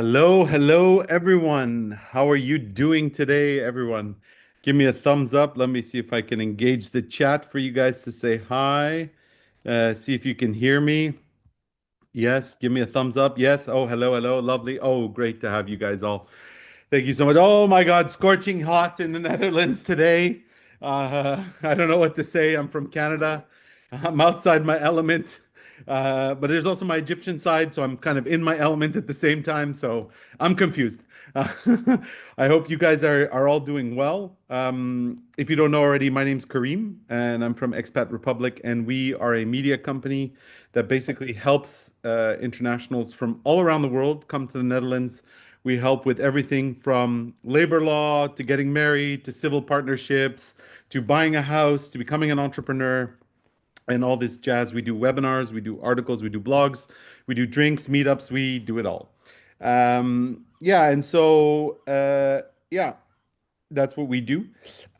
Hello, hello, everyone. How are you doing today, everyone? Give me a thumbs up. Let me see if I can engage the chat for you guys to say hi. See if you can hear me. Yes, give me a thumbs up. Yes. Oh, hello, hello. Lovely. Oh, great to have you guys all. Thank you so much. Oh my God, scorching hot in the Netherlands today. I don't know what to say. I'm from Canada. I'm outside my element. But there's also my Egyptian side, so I'm kind of in my element at the same time. So I'm confused. Uh, I hope you guys are all doing well. If you don't know already, my name's Kareem, and I'm from Expat Republic, and we are a media company that basically helps internationals from all around the world come to the Netherlands. We help with everything from labor law to getting married to civil partnerships to buying a house to becoming an entrepreneur and all this jazz. We do webinars, we do articles, we do blogs, we do drinks, meetups, we do it all. Yeah, and so yeah, that's what we do.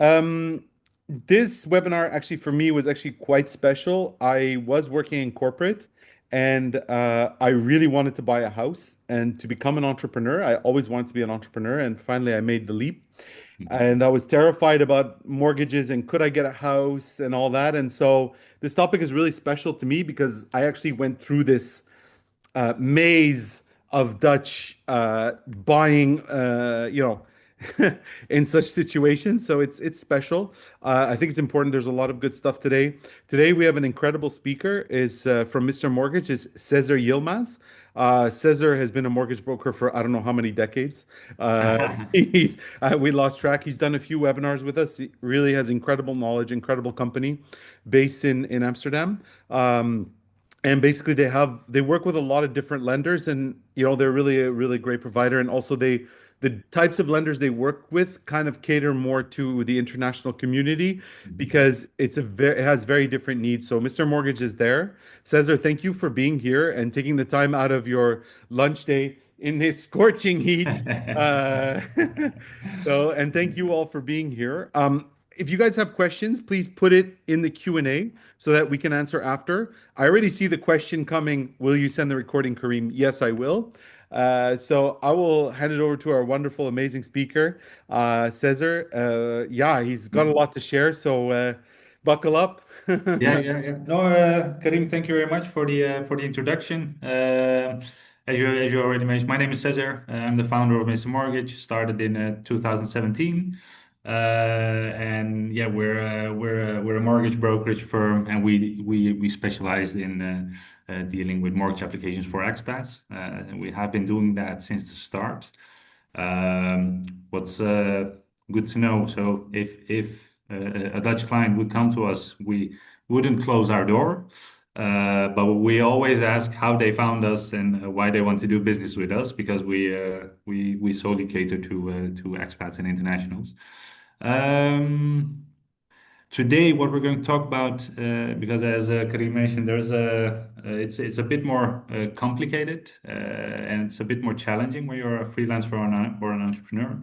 Um, this webinar actually for me was actually quite special. I was working in corporate and I really wanted to buy a house and to become an entrepreneur. I always wanted to be an entrepreneur, and finally I made the leap. And I was terrified about mortgages and could I get a house and all that. And so this topic is really special to me because I actually went through this maze of Dutch buying, in such situations. So it's special. I think it's important. There's a lot of good stuff today. Today we have an incredible speaker. Is from Mr. Mortgage. Is Cesar Yilmaz. Cesar has been a mortgage broker for I don't know how many decades. He's we lost track. He's done a few webinars with us. He really has incredible knowledge, incredible company, based in Amsterdam. And basically they work with a lot of different lenders, and they're really a really great provider, and also the types of lenders they work with kind of cater more to the international community because it has very different needs. So Mr. Mortgage is there. Cesar, thank you for being here and taking the time out of your lunch day in this scorching heat. uh, and thank you all for being here. If you guys have questions, please put it in the Q&A so that we can answer after. I already see the question coming. Will you send the recording, Kareem? Yes, I will. So I will hand it over to our wonderful, amazing speaker, Cesar. Yeah, he's got a lot to share, so buckle up. Yeah. No, Karim, thank you very much for the introduction. As you already mentioned, my name is Cesar. I'm the founder of Mr. Mortgage. Started in 2017, and yeah, we're a mortgage brokerage firm, and we specialize in dealing with mortgage applications for expats. And we have been doing that since the start. What's good to know? So if a Dutch client would come to us, we wouldn't close our door, but we always ask how they found us and why they want to do business with us because we solely cater to expats and internationals. Um, Today, what we're going to talk about, because as Karim mentioned, it's a bit more complicated and it's a bit more challenging when you're a freelancer or an entrepreneur.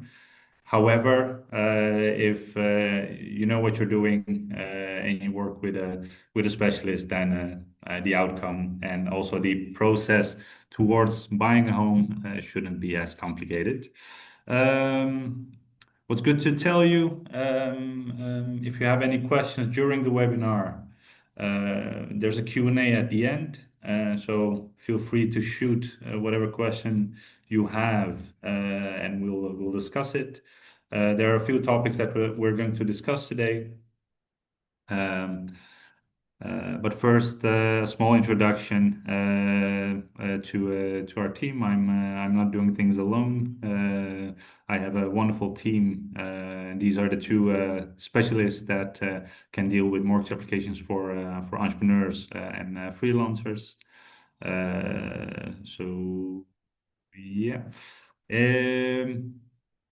However, if you know what you're doing and you work with a specialist, then the outcome and also the process towards buying a home shouldn't be as complicated. Um, What's good to tell you, if you have any questions during the webinar, there's a Q&A at the end. So feel free to shoot whatever question you have, and we'll discuss it. There are a few topics that we're going to discuss today. Um, but first, a small introduction to our team. I'm not doing things alone. I have a wonderful team. These are the two specialists that can deal with mortgage applications for entrepreneurs and freelancers. So yeah. Um,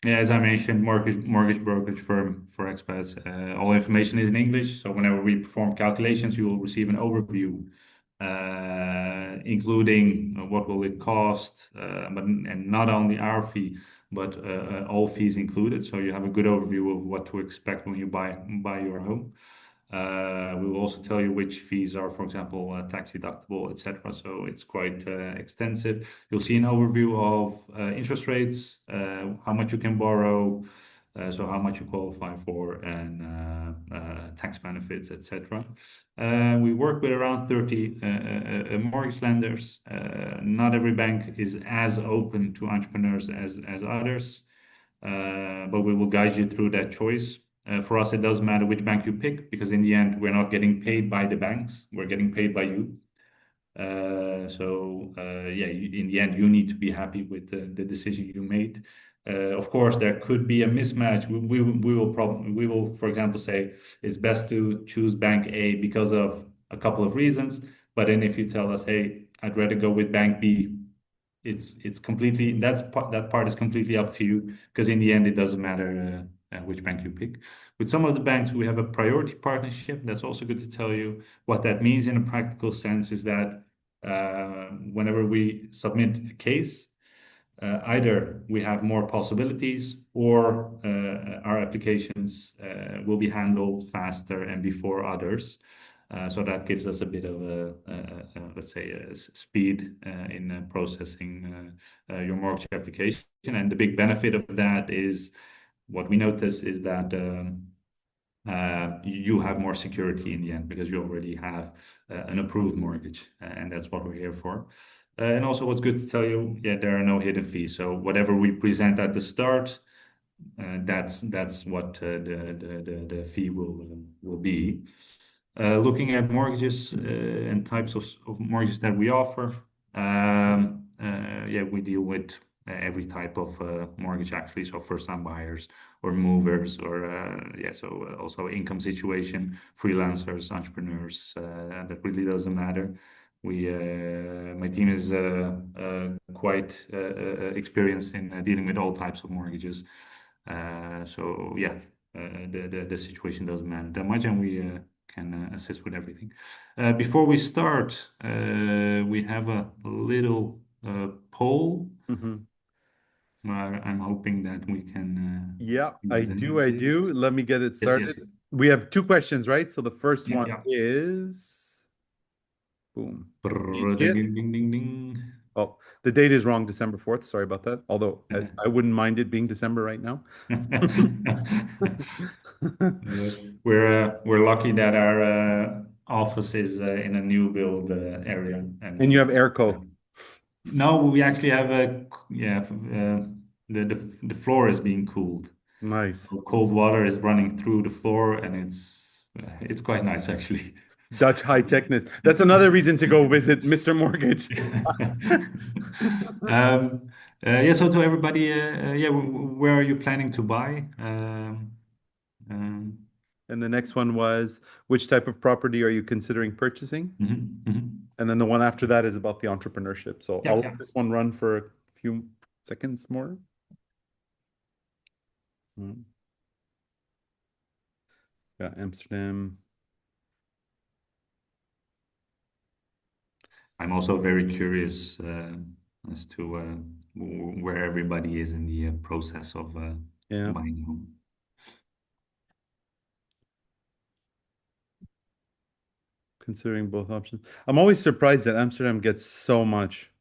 yeah, as I mentioned, mortgage brokerage firm for expats. All information is in English, so whenever we perform calculations, you will receive an overview, including what will it cost, and not only our fee, but all fees included. So you have a good overview of what to expect when you buy your home. We will also tell you which fees are, for example, tax deductible, etc. So it's quite extensive. You'll see an overview of interest rates, how much you can borrow, so how much you qualify for, and tax benefits, etc. We work with around 30 mortgage lenders. Not every bank is as open to entrepreneurs as others, but we will guide you through that choice. For us, it doesn't matter which bank you pick because in the end, we're not getting paid by the banks. We're getting paid by you. Yeah, in the end, you need to be happy with the decision you made. Of course, there could be a mismatch. We will, for example, say it's best to choose bank A because of a couple of reasons. But then if you tell us, hey, I'd rather go with bank B, it's completely that part is completely up to you because in the end it doesn't matter which bank you pick. With some of the banks, we have a priority partnership. That's also good to tell you. What that means in a practical sense is that whenever we submit a case, either we have more possibilities or our applications will be handled faster and before others. So that gives us a bit of let's say, speed in processing your mortgage application. And the big benefit of that is what we notice is that you have more security in the end because you already have an approved mortgage, and that's what we're here for. And also, what's good to tell you, yeah, there are no hidden fees. So whatever we present at the start, that's what the fee will be. Looking at mortgages and types of mortgages that we offer, yeah, we deal with every type of mortgage actually. So first-time buyers or movers, or yeah, so also income situation, freelancers, entrepreneurs. That really doesn't matter. My team is quite experienced in dealing with all types of mortgages. So yeah, the situation doesn't matter that much, and we can assist with everything. Before we start, we have a little poll. Hmm. I'm hoping that we can Yeah, I do. present I it. do. Let me get it Yes, started. yes. We have two questions, right? So the first Yeah, one yeah. is boom. Can you Brrr, see ding, it? ding, ding, ding, ding. Oh, the date is wrong, December 4th. Sorry about that. Although Uh, I wouldn't mind it being December right now. we're lucky that our office is in a new build area, And you and have airco. no, we actually have a yeah. The floor is being cooled. Nice. So cold water is running through the floor, and it's quite nice actually. Dutch high techness. That's another reason to go visit Mr. Mortgage. Um, yeah, so to everybody, yeah, where are you planning to buy? Um, And the next one was, which type of property are you considering purchasing? mhm. And then the one after that is about the entrepreneurship. So I'll Yeah, let yeah. this one run for a few seconds more. Mm. Yeah, Amsterdam. I'm also very curious as to where everybody is in the process of Yeah, buying a home. considering both options. I'm always surprised that Amsterdam gets so much.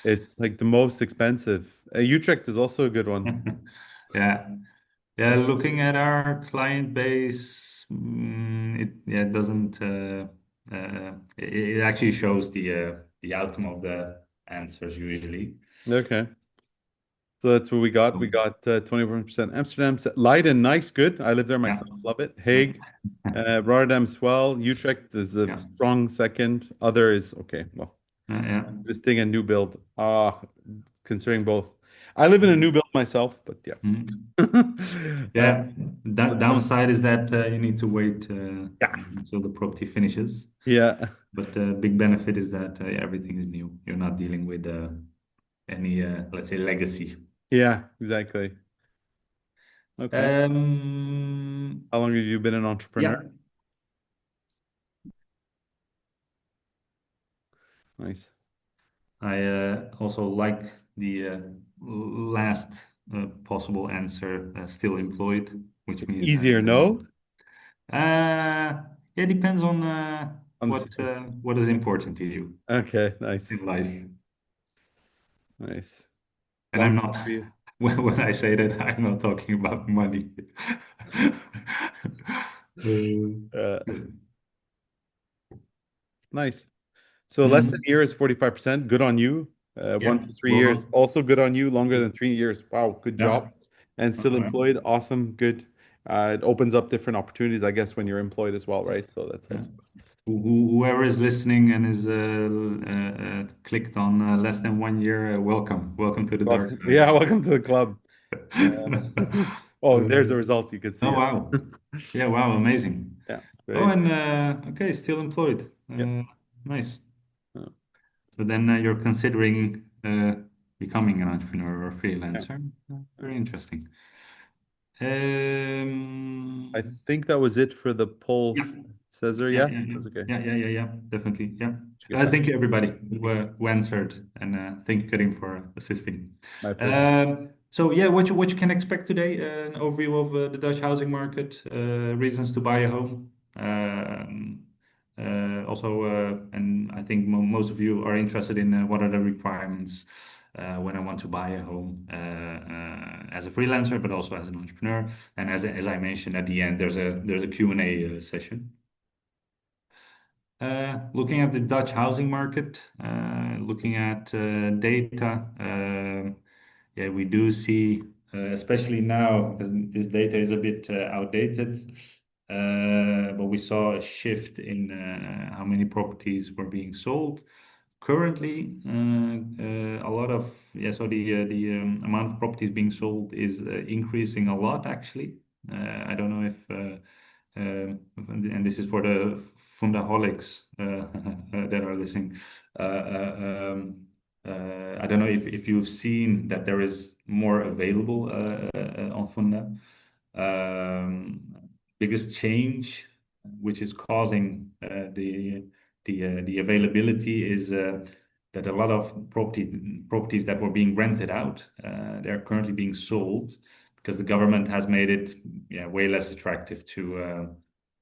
It's like the most expensive. Utrecht is also a good one. Yeah, yeah. Looking at our client base, it yeah it doesn't. It actually shows the outcome of the answers usually. Okay. So that's what we got. We So, got 21% Amsterdam. Leiden, nice, good. I live there yeah, myself, love it. yeah, Hague, Rotterdam, Swell. Utrecht is a yeah, strong second. Other is okay. Well, yeah. existing and new build. Considering both. I live in a new build myself, but yeah. Mhm. Uh, Yeah, that downside is that you need to wait yeah. until the property finishes. Yeah. But the big benefit is that everything is new. You're not dealing with any, let's say, legacy. Yeah, exactly. Okay. Um, How long have you been an entrepreneur? yeah, Nice. I also like the last possible answer, still employed, which It's means that easier, no? uh, Yeah, it depends on On the situation. what is important to you Okay, nice, in life. nice. And Long I'm than not, 3 years. when I say that, I'm not talking about money. Uh, Yeah. nice. So less than Mhm. a year is 45%. Good on you. One Yeah, to three well years, done. also good on you. Longer than 3 years. Wow, good Yeah. job. And All still right. employed. Awesome. Good. It opens up different opportunities, I guess, when you're employed as well, right? So that's Yeah. also Whoever is listening and is clicked on less than 1 year, welcome. Welcome to the dark welcome. side. Yeah, welcome to the club. Oh, there's the results. You can see Oh, it. wow. Yeah, wow, amazing. Yeah, Oh, great. and okay, still employed. Yep. Nice. Uh, So then you're considering becoming an entrepreneur or Yeah. freelancer. Yeah. Very interesting. I Um, think that was it for the yeah, polls. Cesar, yeah, yeah? yeah, yeah, That's okay. yeah, definitely. Yeah. Should get back. Thank you, everybody who answered, and thank you, Karim, for assisting. My pleasure. So yeah, what you can expect today? An overview of the Dutch housing market, reasons to buy a home. Also, and I think most of you are interested in what are the requirements when I want to buy a home as a freelancer, but also as an entrepreneur. And as I mentioned at the end, there's a Q&A session. Looking at the Dutch housing market, looking at data, yeah, we do see, especially now, because this data is a bit outdated, but we saw a shift in how many properties were being sold. Currently, a lot of, yeah, so the amount of properties being sold is increasing a lot, actually. I don't know if and this is for the fundaholics that are listening. I don't know if you've seen that there is more available on Funda. Um, Biggest change, which is causing the availability, is that a lot of properties that were being rented out, they're currently being sold because the government has made it, yeah, way less attractive to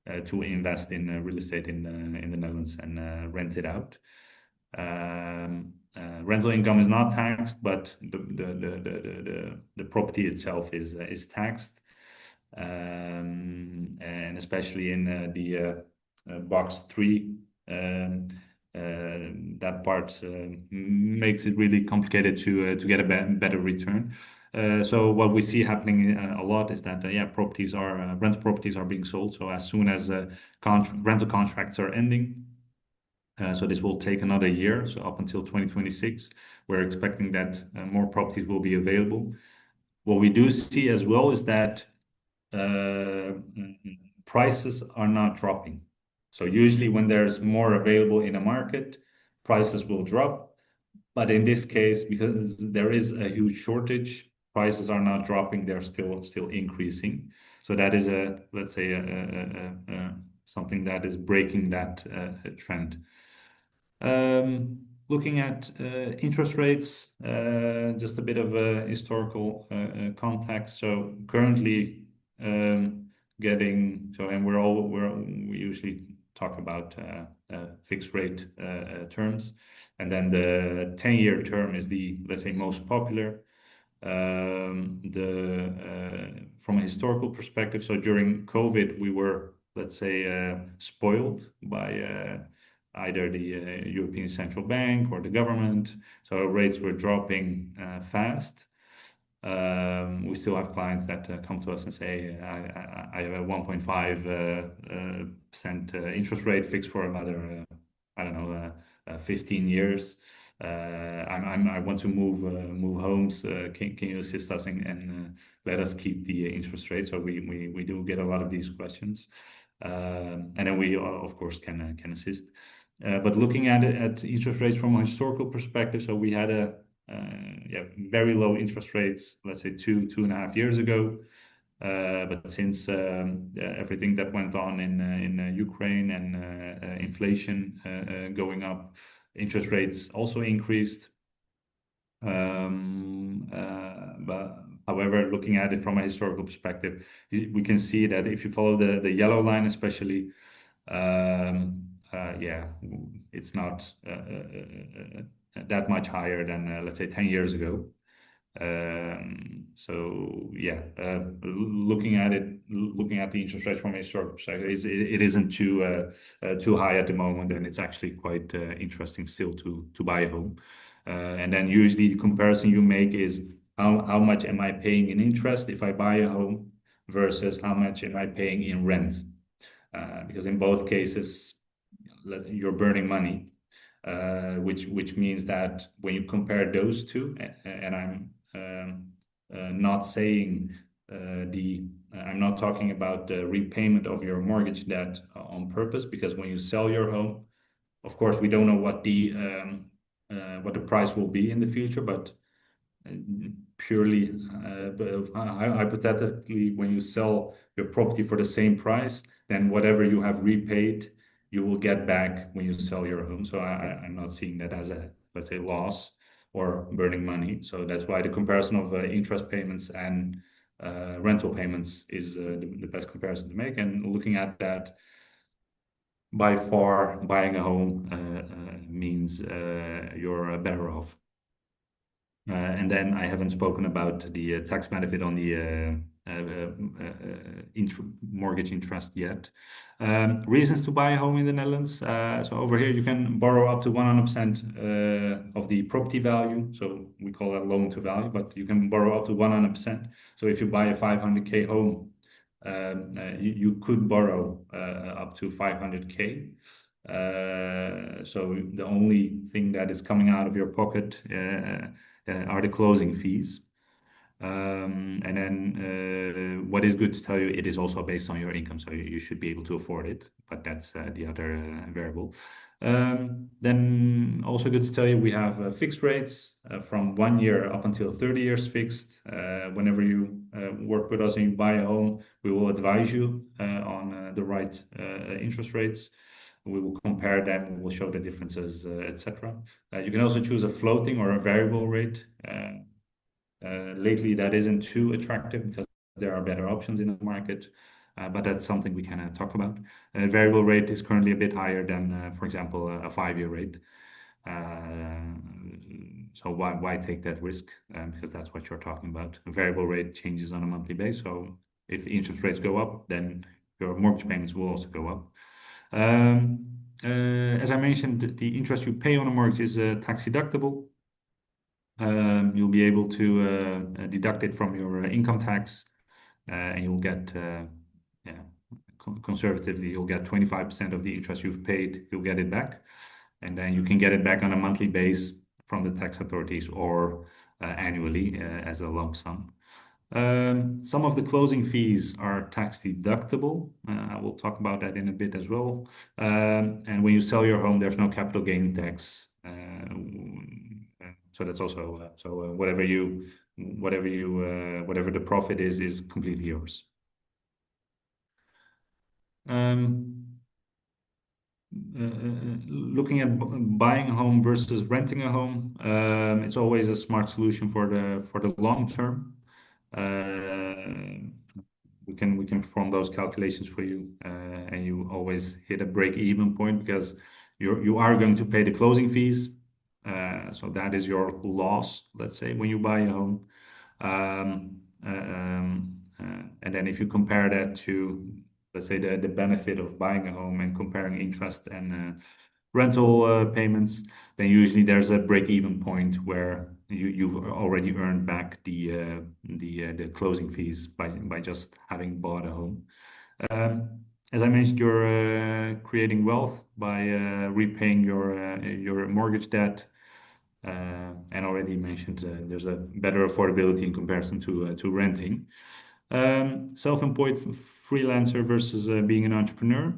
invest in real estate in the Netherlands and rent it out. Rental income is not taxed, but the property itself is taxed, and especially in the box three. Um, that part makes it really complicated to get a better return. So what we see happening a lot is that yeah, rental properties are being sold. So as soon as rental contracts are ending, so this will take another year. So up until 2026, we're expecting that more properties will be available. What we do see as well is that prices are not dropping. So usually when there's more available in a market, prices will drop. But in this case, because there is a huge shortage, prices are not dropping, they're still increasing. So that is let's say something that is breaking that trend. Looking at interest rates, just a bit of a historical context. So currently, and we usually talk about fixed rate terms, and then the 10-year term is the, let's say, most popular. The From a historical perspective, so during COVID, we were, let's say, spoiled by either the European Central Bank or the government. So rates were dropping fast. We still have clients that come to us and say, I have a 1.5% interest rate fixed for another, I don't know, 15 years. I want to move homes. Can you assist us and let us keep the interest rate? So we do get a lot of these questions. And then we, of course, can assist. But looking at interest rates from a historical perspective, so we had yeah, very low interest rates, let's say 2.5 years ago. But since everything that went on in Ukraine and inflation going up, interest rates also increased. But however, looking at it from a historical perspective, we can see that if you follow the yellow line, especially, Yeah, it's not that much higher than let's say 10 years ago. So yeah, looking at the interest rate from a historical perspective, it isn't too high at the moment, and it's actually quite interesting still to buy a home. And then usually the comparison you make is how much am I paying in interest if I buy a home versus how much am I paying in rent? Because in both cases you're burning money, which means that when you compare those two, and not saying I'm not talking about the repayment of your mortgage debt on purpose, because when you sell your home, of course, we don't know what the price will be in the future, but purely hypothetically, when you sell your property for the same price, then whatever you have repaid, you will get back when you sell your home. So I'm not seeing that as a, let's say, loss or burning money. So that's why the comparison of interest payments and rental payments is the best comparison to make. And looking at that, by far, buying a home means you're better off. And then I haven't spoken about the tax benefit on the mortgage interest yet. Reasons to buy a home in the Netherlands. So over here, you can borrow up to 100% of the property value. So we call that loan to value, but you can borrow up to 100%. So if you buy a 500K home, you could borrow up to 500K. So the only thing that is coming out of your pocket are the closing fees. And then what is good to tell you, it is also based on your income, so you should be able to afford it, but that's the other variable. Then also good to tell you, we have fixed rates from 1 year up until 30 years fixed. Whenever you work with us and you buy a home, we will advise you on the right interest rates. We will compare them, we will show the differences, etc. You can also choose a floating or a variable rate. Lately, that isn't too attractive because there are better options in the market, but that's something we can talk about. Variable rate is currently a bit higher than, for example, a 5-year rate. So why take that risk? Because that's what you're talking about. A variable rate changes on a monthly basis. So if interest rates go up, then your mortgage payments will also go up. As I mentioned, the interest you pay on a mortgage is tax deductible. You'll be able to deduct it from your income tax, and you'll get, yeah, conservatively, you'll get 25% of the interest you've paid, you'll get it back. And then you can get it back on a monthly base from the tax authorities or annually as a lump sum. Some of the closing fees are tax deductible. I will talk about that in a bit as well. And when you sell your home, there's no capital gain tax. So that's also whatever the profit is completely yours. Looking at buying a home versus renting a home, it's always a smart solution for the long term. We can perform those calculations for you, and you always hit a break-even point because you are going to pay the closing fees. So that is your loss, let's say, when you buy a home. And then if you compare that to, let's say, the benefit of buying a home and comparing interest and rental payments, then usually there's a break-even point where you've already earned back the closing fees by just having bought a home. As I mentioned, you're creating wealth by repaying your mortgage debt. And already mentioned there's a better affordability in comparison to renting. Self-employed freelancer versus being an entrepreneur.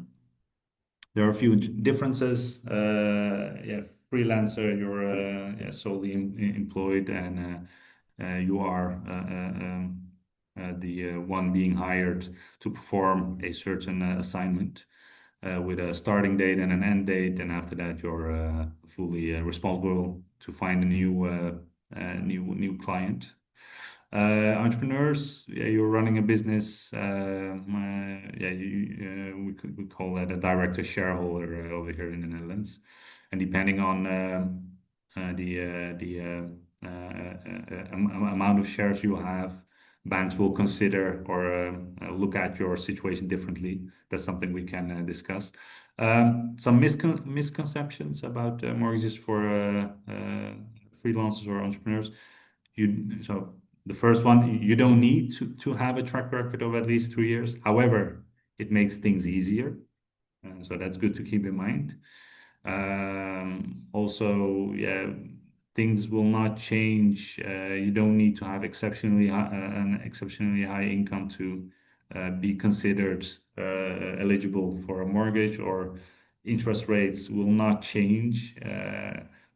There are a few differences. Yeah, freelancer, you're yeah, solely employed, and you are the one being hired to perform a certain assignment with a starting date and an end date, and after that, you're fully responsible to find a new client Entrepreneurs, yeah, you're running a business. Yeah, we call that a director-shareholder over here in the Netherlands, and depending on the amount of shares you have, banks will consider or look at your situation differently. That's something we can discuss. Some misconceptions about mortgages for freelancers or entrepreneurs. So the first one, you don't need to have a track record of at least 3 years. However, it makes things easier. So that's good to keep in mind. Also, yeah, things will not change. You don't need to have an exceptionally high income to be considered eligible for a mortgage, or interest rates will not change.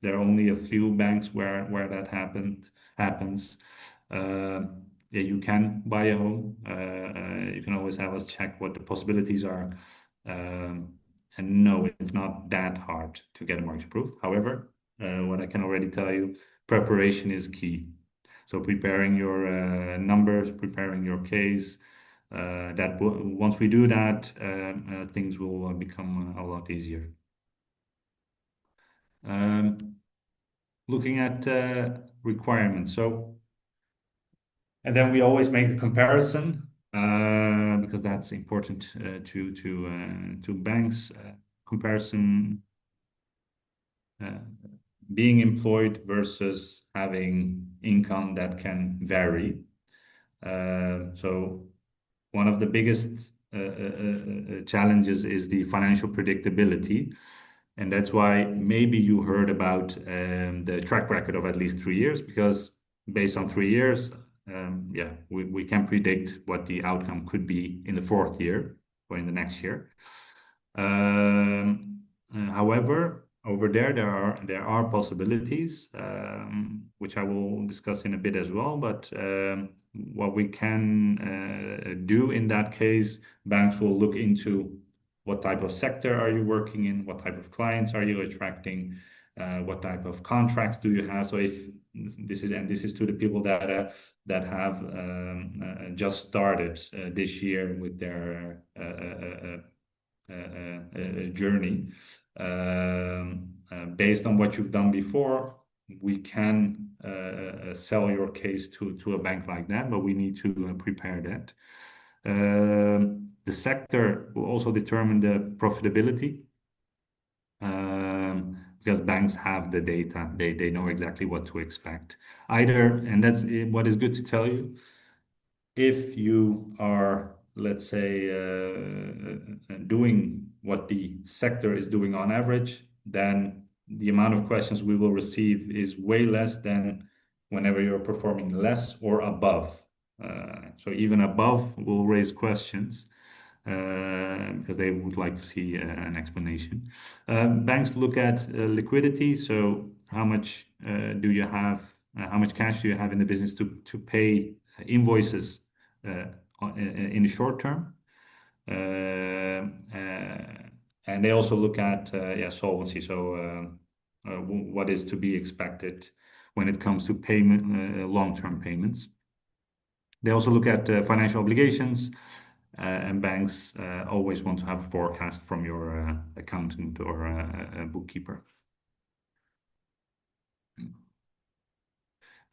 There are only a few banks where that happens. Uh, yeah, you can buy a home. You can always have us check what the possibilities are. Um, and no, it's not that hard to get a mortgage approved. However, what I can already tell you, preparation is key. So preparing your numbers, preparing your case. Once we do that, things will become a lot easier. Um, Looking at requirements. So, and then we always make the comparison because that's important to banks. Comparison uh, being employed versus having income that can vary. So one of the biggest challenges is the financial predictability. And that's why maybe you heard about the track record of at least 3 years, because based on 3 years, yeah, we can predict what the outcome could be in the fourth year or in the next year. However, over there are possibilities, which I will discuss in a bit as well. But what we can do in that case, banks will look into what type of sector are you working in, what type of clients are you attracting, what type of contracts do you have. So if this is to the people that have just started this year with their journey. Based on what you've done before, we can sell your case to a bank like that, but we need to prepare that. The sector will also determine the profitability, because banks have the data. They know exactly what to expect. And that's what is good to tell you. If you are, let's say, doing what the sector is doing on average, then the amount of questions we will receive is way less than whenever you're performing less or above. So even above will raise questions because they would like to see an explanation. Banks look at liquidity, so how much do you have, how much cash do you have in the business to pay invoices uh, in the short term. And they also look at yeah, solvency, so what is to be expected when it comes to long-term payments. They also look at financial obligations, and banks always want to have a forecast from your accountant or bookkeeper.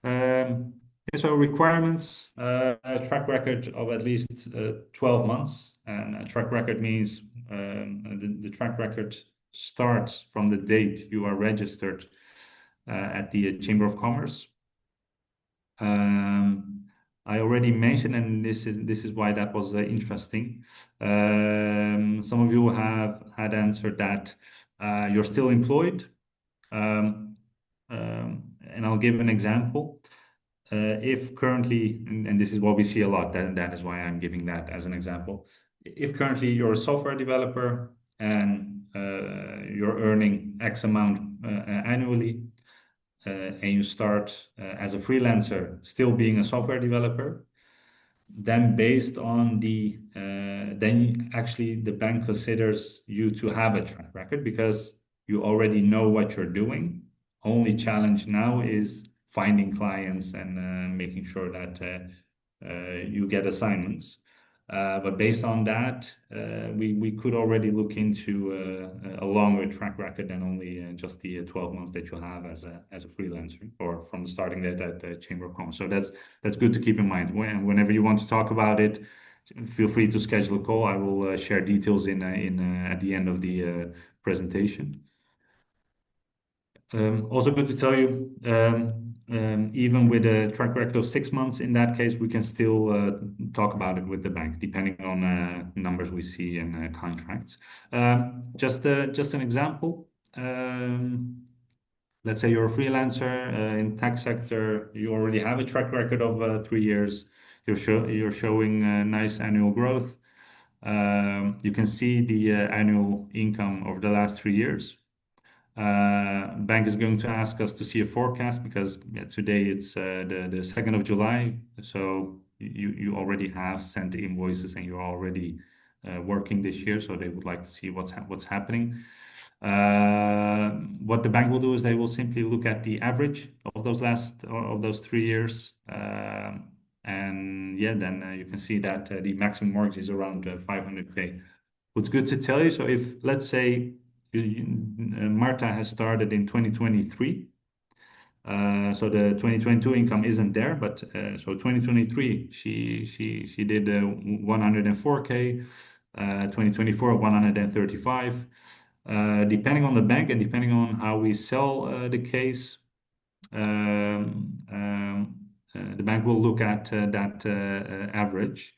So requirements, a track record of at least 12 months. And a track record means the track record starts from the date you are registered at the Chamber of Commerce. I already mentioned, and this is why that was interesting. Some of you have had answered that you're still employed. And I'll give an example. If currently, and this is what we see a lot, that is why I'm giving that as an example. If currently you're a software developer and you're earning X amount annually, and you start as a freelancer, still being a software developer, then based on then actually the bank considers you to have a track record because you already know what you're doing. Only challenge now is finding clients and making sure that you get assignments. But based on that, we could already look into a longer track record than only just the 12 months that you have as a freelancer or from the starting date at the Chamber of Commerce. So that's good to keep in mind. Whenever you want to talk about it, feel free to schedule a call. I will share details in at the end of the presentation. Also good to tell you, even with a track record of 6 months, in that case, we can still talk about it with the bank, depending on numbers we see in contracts. Just an example. Let's say you're a freelancer in tech sector. You already have a track record of 3 years. You're showing nice annual growth. You can see the annual income over the last 3 years. Bank is going to ask us to see a forecast because today it's the 2nd of July. So you already have sent invoices and you're already working this year. So they would like to see what's happening. What the bank will do is they will simply look at the average of those 3 years. And yeah, then you can see that the maximum mortgage is around 500K. What's good to tell you, so if let's say Marta has started in 2023. So the 2022 income isn't there, but so 2023 she did 104K, 2024 135. Depending on the bank and depending on how we sell the case, the bank will look at that average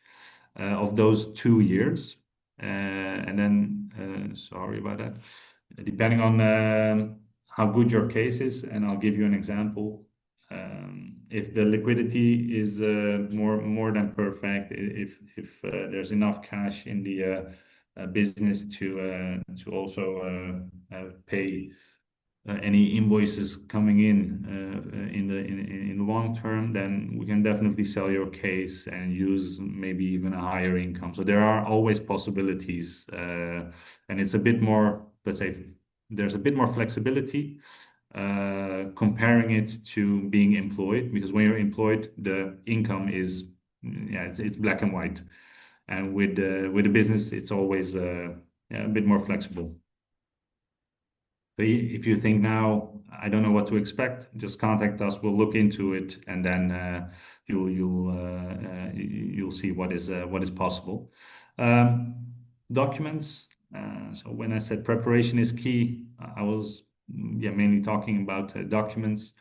of those 2 years. And then, sorry about that. Depending on how good your case is, and I'll give you an example. If the liquidity is more than perfect, if there's enough cash in the business to also pay any invoices coming in the long term, then we can definitely sell your case and use maybe even a higher income. So there are always possibilities, and it's a bit more, let's say, there's a bit more flexibility comparing it to being employed, because when you're employed, the income is, yeah, it's black and white, and with the business, it's always yeah, a bit more flexible. So if you think now, I don't know what to expect, just contact us. We'll look into it, and then you'll see what is possible. Documents. So when I said preparation is key, I was mainly talking about documents.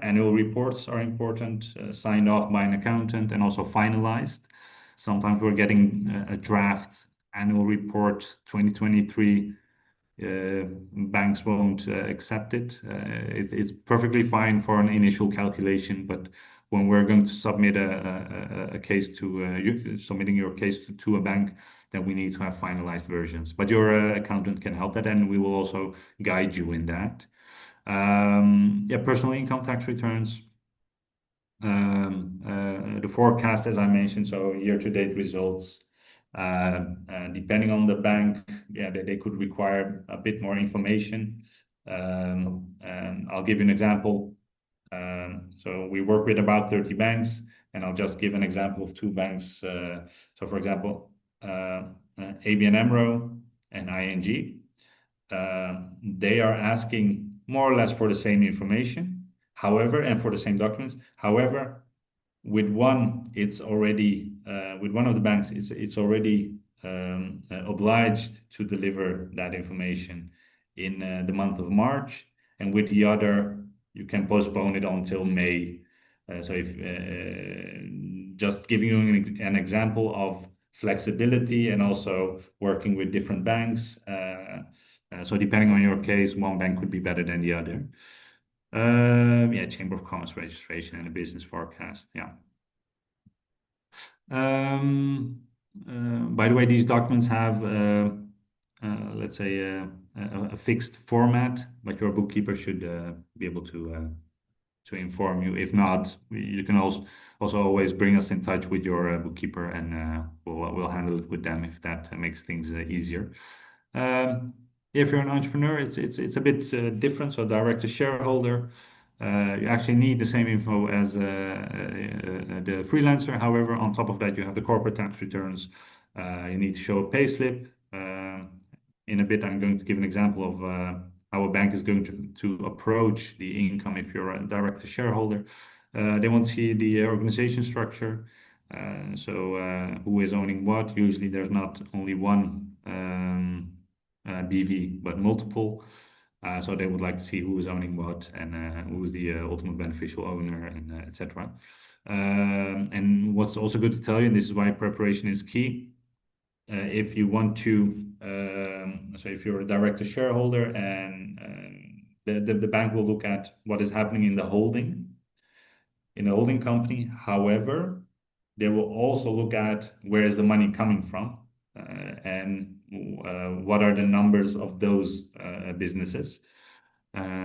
Annual reports are important, signed off by an accountant and also finalized. Sometimes we're getting a draft annual report 2023. Banks won't accept it. It's perfectly fine for an initial calculation, but when we're going to submit a case to submitting your case to a bank, then we need to have finalized versions. But your accountant can help that, and we will also guide you in that. Personal income tax returns. The forecast, as I mentioned, so year-to-date results. Depending on the bank, they could require a bit more information. And I'll give you an example. So we work with about 30 banks, and I'll just give an example of two banks. So for example, ABN AMRO and ING. They are asking more or less for the same information, however, and for the same documents. However, with one, it's already with one of the banks, it's already obliged to deliver that information in the month of March, and with the other, you can postpone it until May. So if just giving you an example of flexibility and also working with different banks. So depending on your case, one bank could be better than the other. Chamber of Commerce registration and a business forecast. Yeah. By the way, these documents have, let's say, a fixed format, but your bookkeeper should be able to inform you. If not, you can also always bring us in touch with your bookkeeper, and we'll handle it with them if that makes things easier. if you're an entrepreneur, it's a bit different. So director shareholder, you actually need the same info as the freelancer. However, on top of that, you have the corporate tax returns. You need to show a pay slip. In a bit, I'm going to give an example of how a bank is going to approach the income if you're a director shareholder. They want to see the organization structure. So who is owning what? Usually, there's not only one. BV, but multiple. So they would like to see who is owning what and who is the ultimate beneficial owner and etc. And what's also good to tell you, and this is why preparation is key. If you want to, so if you're a director shareholder and the bank will look at what is happening in the holding company. However, they will also look at where is the money coming from and what are the numbers of those businesses.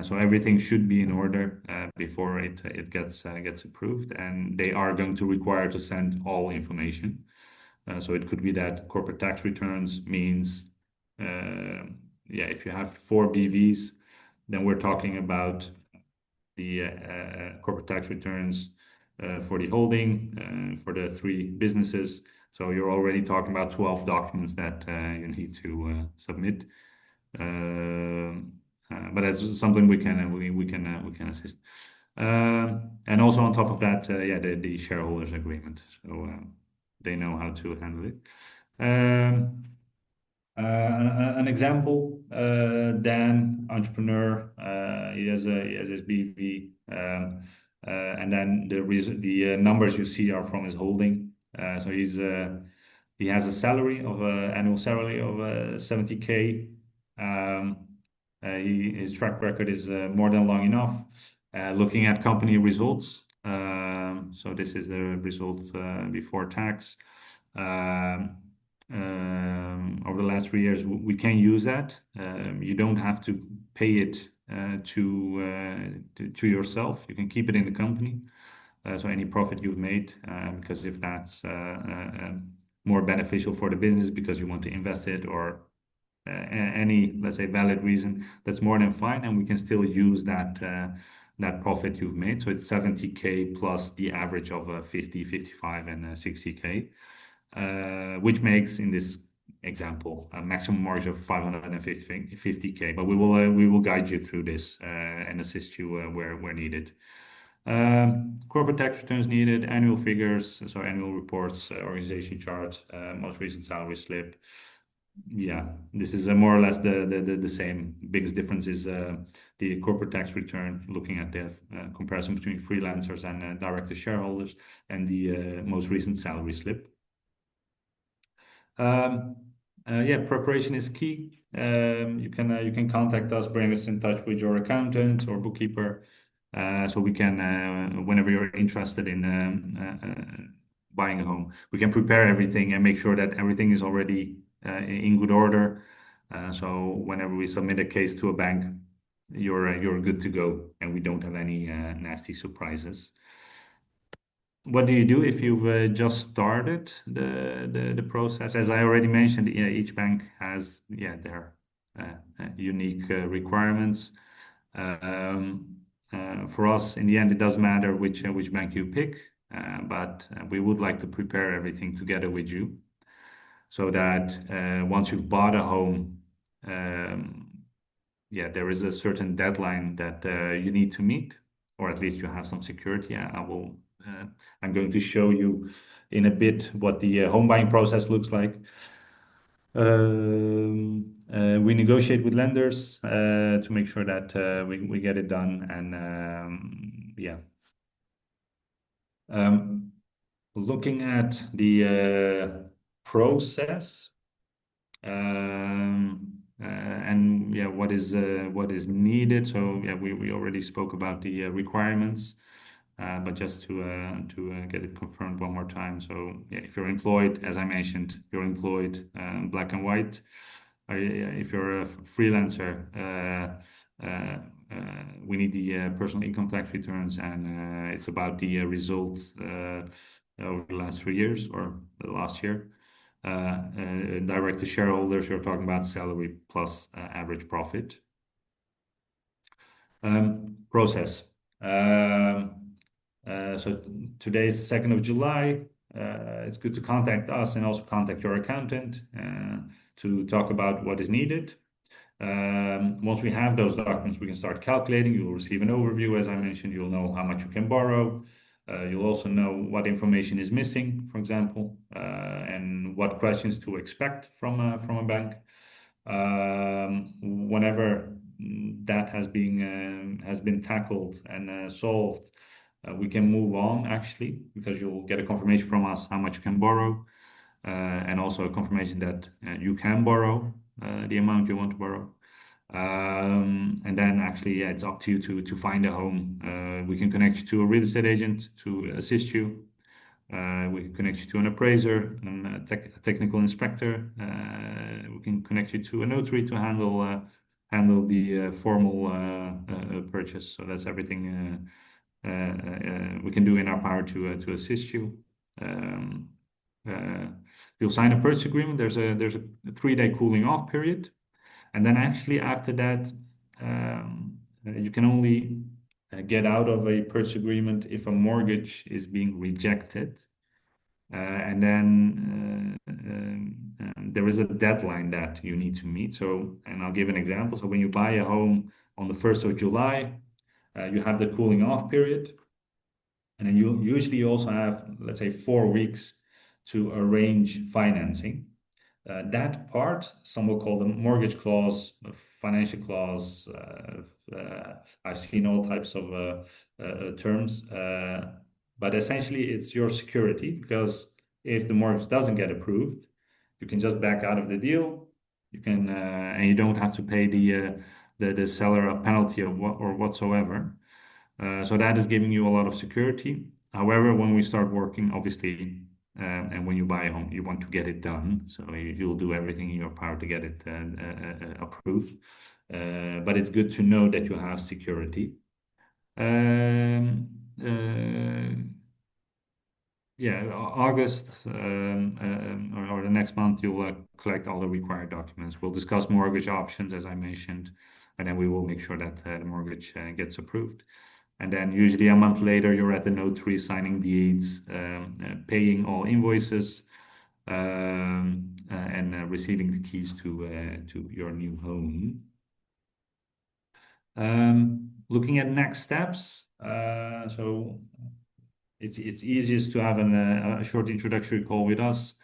So everything should be in order before it gets approved, and they are going to require to send all information. So it could be that corporate tax returns means, yeah, if you have four BVs, then we're talking about the corporate tax returns for the holding, for the three businesses. So you're already talking about 12 documents that you need to submit. But that's something we can assist. And also on top of that, yeah, the shareholders agreement. So they know how to handle it. An example, Dan, entrepreneur, he has his BV, and then the numbers you see are from his holding. So he has a salary of annual salary of 70K. His track record is more than long enough. Looking at company results, so this is the result before tax. Over the last 3 years, we can use that. You don't have to pay it to yourself. You can keep it in the company. So any profit you've made, because if that's more beneficial for the business because you want to invest it or any, let's say, valid reason, that's more than fine, and we can still use that profit you've made. So it's 70K plus the average of 50, 55, and 60K. Which makes in this example a maximum margin of 550K. But we will guide you through this and assist you where needed. Corporate tax returns needed, annual figures, so annual reports, organization chart, most recent salary slip. Yeah, this is more or less the same. Biggest difference is the corporate tax return, looking at the comparison between freelancers and director shareholders, and the most recent salary slip. Yeah, preparation is key. You can contact us, bring us in touch with your accountant or bookkeeper, so we can, whenever you're interested in buying a home, we can prepare everything and make sure that everything is already in good order. So whenever we submit a case to a bank, you're good to go, and we don't have any nasty surprises. What do you do if you've just started the process? As I already mentioned, yeah, each bank has their unique requirements. For us, in the end, it doesn't matter which bank you pick, but we would like to prepare everything together with you, so that once you've bought a home, there is a certain deadline that you need to meet, or at least you have some security. I'm going to show you in a bit what the home buying process looks like. We negotiate with lenders to make sure that we get it done, and looking at the process, and what is needed. So we already spoke about the requirements. But just to get it confirmed one more time. So if you're employed, as I mentioned, you're employed, black and white. If you're a freelancer, we need the personal income tax returns, and it's about the results over the last 3 years or the last year. Director-shareholders, you're talking about salary plus average profit. Process. So today is 2nd of July. It's good to contact us and also contact your accountant to talk about what is needed. Once we have those documents, we can start calculating. You'll receive an overview, as I mentioned. You'll know how much you can borrow. You'll also know what information is missing, for example, and what questions to expect from a bank. Whenever that has been tackled and solved, we can move on actually, because you'll get a confirmation from us how much you can borrow, and also a confirmation that you can borrow the amount you want to borrow. And then actually, yeah, it's up to you to find a home. We can connect you to a real estate agent to assist you. We can connect you to an appraiser and a technical inspector. We can connect you to a notary to handle the formal purchase. So that's everything we can do in our power to assist you. Um, uh, you'll sign a purchase agreement. There's a 3-day cooling off period, and then actually after that, you can only get out of a purchase agreement if a mortgage is being rejected. And then there is a deadline that you need to meet. So, and I'll give an example. So when you buy a home on the 1st of July, you have the cooling off period. And then you usually also have, let's say, 4 weeks to arrange financing. That part, some will call the mortgage clause, financial clause. I've seen all types of terms, but essentially it's your security, because if the mortgage doesn't get approved, you can just back out of the deal. You can, and you don't have to pay the seller a penalty or whatsoever. So that is giving you a lot of security. However, when we start working, obviously, and when you buy a home, you want to get it done. So you'll do everything in your power to get it approved. But it's good to know that you have security. Um, yeah, August or the next month, you'll collect all the required documents. We'll discuss mortgage options, as I mentioned, and then we will make sure that the mortgage gets approved. And then usually a month later, you're at the notary signing deeds, paying all invoices, and receiving the keys to your new home. Looking at next steps, so it's easiest to have a short introductory call with us.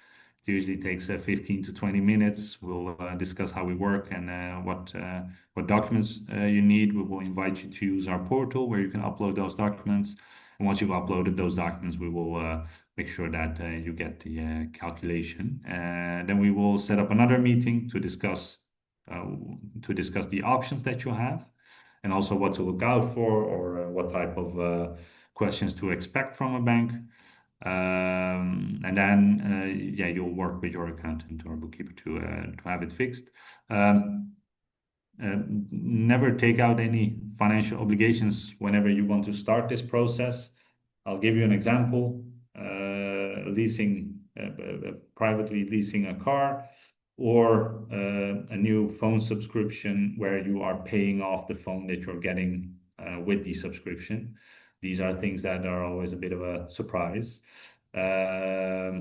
It usually takes 15 to 20 minutes. We'll discuss how we work and what documents you need. We will invite you to use our portal where you can upload those documents. And once you've uploaded those documents, we will make sure that you get the calculation. Then we will set up another meeting to discuss the options that you have, and also what to look out for, or what type of questions to expect from a bank. And then, yeah, you'll work with your accountant or bookkeeper to have it fixed. Never take out any financial obligations whenever you want to start this process. I'll give you an example. Privately leasing a car, or a new phone subscription where you are paying off the phone that you're getting with the subscription. These are things that are always a bit of a surprise. So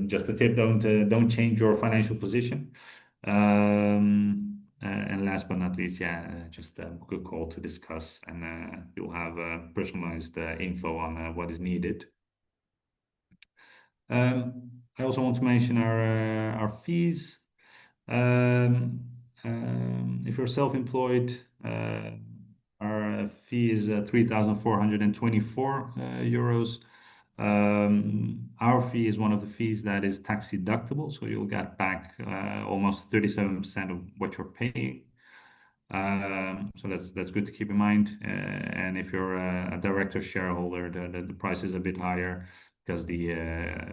just a tip: don't change your financial position. And last but not least, just book a call to discuss, and you'll have personalized info on what is needed. I also want to mention our fees. If you're self-employed, our fee is 3,424 euros. Our fee is one of the fees that is tax deductible, so you'll get back almost 37% of what you're paying. So that's good to keep in mind. And if you're a director shareholder, the price is a bit higher because the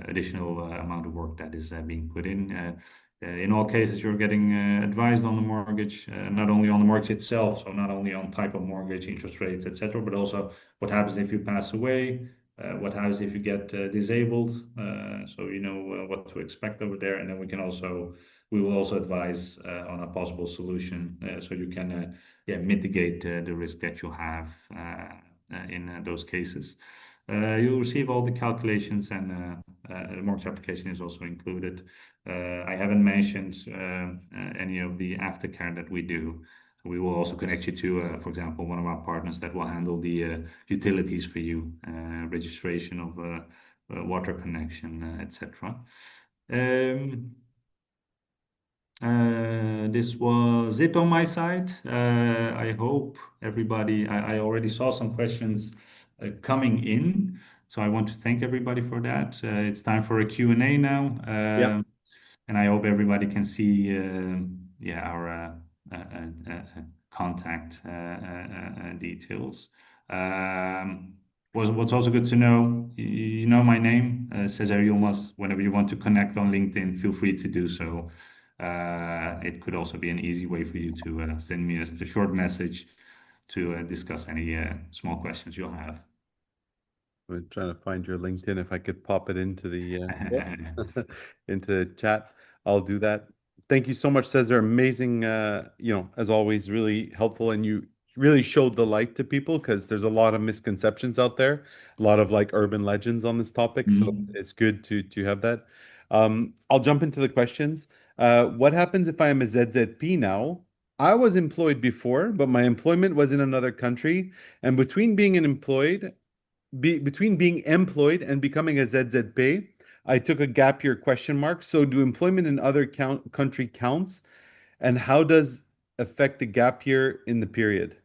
additional amount of work that is being put in. In all cases, you're getting advised on the mortgage, not only on the mortgage itself, so not only on type of mortgage, interest rates, etc., but also what happens if you pass away, what happens if you get disabled, so you know what to expect over there, and then we will also advise on a possible solution, so you can yeah, mitigate the risk that you have in those cases. You'll receive all the calculations, and the mortgage application is also included. I haven't mentioned any of the aftercare that we do. We will also connect you to, for example, one of our partners that will handle the utilities for you, registration of water connection, etc. Um, this was it on my side. I hope everybody, I already saw some questions coming in, so I want to thank everybody for that. It's time for a Q&A now, Yeah. and I hope everybody can see yeah, our contact details. What's also good to know, you know my name, Cesar Yilmaz. Whenever you want to connect on LinkedIn, feel free to do so. It could also be an easy way for you to send me a short message to discuss any small questions you'll have. I'm trying to find your LinkedIn. If I could pop it into the into the chat, I'll do that. Thank you so much, Cesar. Amazing, as always, really helpful, and you really showed the light to people because there's a lot of misconceptions out there, a lot of like urban legends on this topic. So Mhm. it's good to have that. I'll jump into the questions. What happens if I am a ZZP now? I was employed before, but my employment was in another country, and between being employed and becoming a ZZP, I took a gap year question mark. So do employment in other country counts? And how does affect the gap year in the period?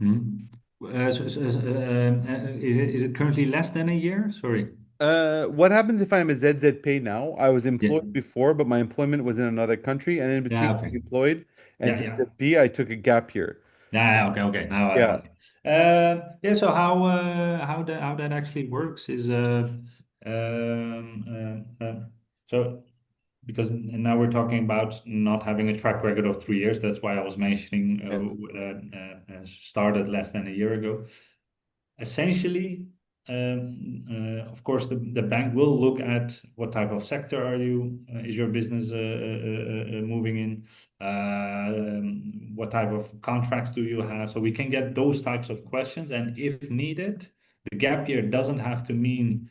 Mhm. Is it currently less than a year? Sorry. What happens if I'm a ZZP now? I was Yeah. employed before, but my employment was in another country. And in between Yeah. being Okay. employed and Yeah. Yeah. ZZP, I took a gap year. Yeah. Okay. Okay. Yeah. Okay. Yeah. So how that actually works is so because now we're talking about not having a track record of 3 years. That's why I was mentioning Yeah. started less than a year ago. Essentially, of course, the bank will look at what type of sector is your business moving in, what type of contracts do you have, so we can get those types of questions, and if needed, the gap year doesn't have to mean,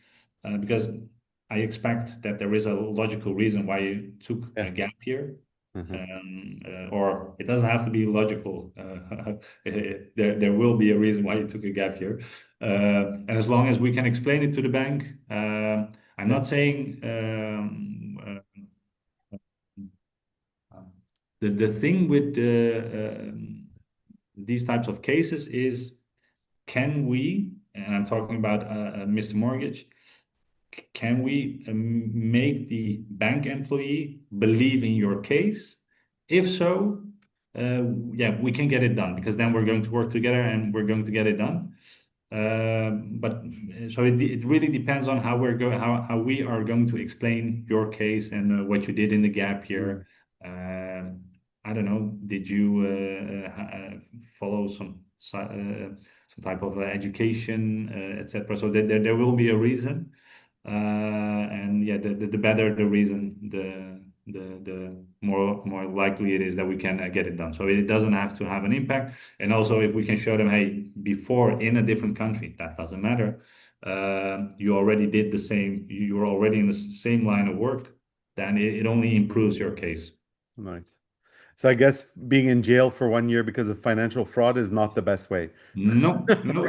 because I expect that there is a logical reason why you took Yeah. a gap year, Uh-huh. or it doesn't have to be logical. There will be a reason why you took a gap year, and as long as we can explain it to the bank, I'm Yeah. not saying the thing with these types of cases is, can we, and I'm talking about Mr. Mortgage, can we make the bank employee believe in your case? If so, yeah, we can get it done, because then we're going to work together and we're going to get it done. But so it really depends on how we are going to explain your case and what you did in the gap Mm. year. I don't know. Did you follow some type of education, etc.? So there will be a reason, and yeah, the better the reason, the more likely it is that we can get it done. So it doesn't have to have an impact. And also, if we can show them, hey, before in a different country, that doesn't matter. You already did the same. You were already in the same line of work. Then it only improves your case. Nice. So I guess being in jail for 1 year because of financial fraud is not the best way. No, no,